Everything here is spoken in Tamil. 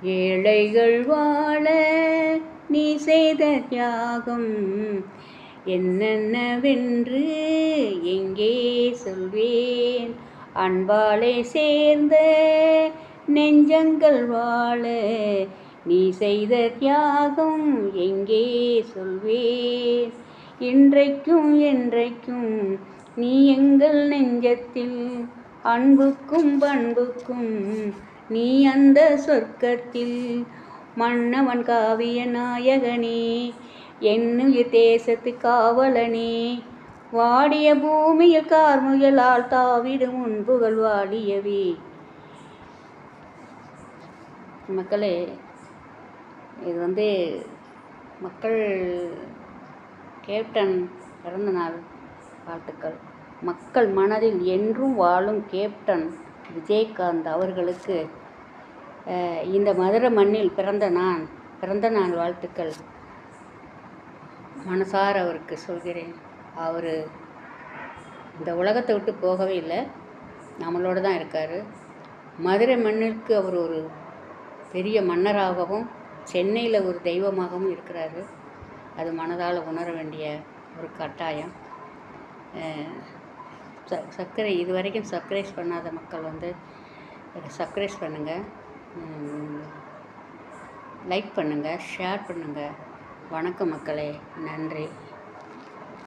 ஏழைகள் வாழ நீ செய்த தியாகம் என்னென்னவென்று எங்கே சொல்வேன். அன்பாலே சேர்ந்த நெஞ்சங்கள் வாழ நீ செய்த தியாகம் எங்கே சொல்வேன். இன்றைக்கும் என்றைக்கும் நீ எங்கள் நெஞ்சத்தில் அன்புக்கும் பண்புக்கும் நீ அந்த சொர்க்கத்தில். மன்னவன் காவிய நாயகனே, என்னுயிர் தேசத்து காவலனே, வாடிய பூமியில் கார்முயலால் தாவிடும் உன்புகள் வாடியவே. மக்களே, இது மக்கள் கேப்டன் பிறந்தநாள் வாழ்த்துக்கள். மக்கள் மனதில் என்றும் வாழும் கேப்டன் விஜயகாந்த் அவர்களுக்கு இந்த மதுரை மண்ணில் பிறந்த நாள் வாழ்த்துக்கள் மனசார அவருக்கு சொல்கிறேன். அவர் இந்த உலகத்தை விட்டு போகவே இல்லை, நம்மளோடு தான் இருக்கார். மதுரை மண்ணிற்கு அவர் ஒரு பெரிய மன்னராகவும் சென்னையில் ஒரு தெய்வமாகவும் இருக்கிறாரு. அது மனதால் உணர வேண்டிய ஒரு கட்டாயம். சர்க்கரை இது வரைக்கும் சப்ஸ்கிரைப் பண்ணாத மக்கள் சப்ஸ்கிரைப் பண்ணுங்கள், லைக் பண்ணுங்கள், ஷேர் பண்ணுங்கள். வணக்கம் மக்களே, நன்றி.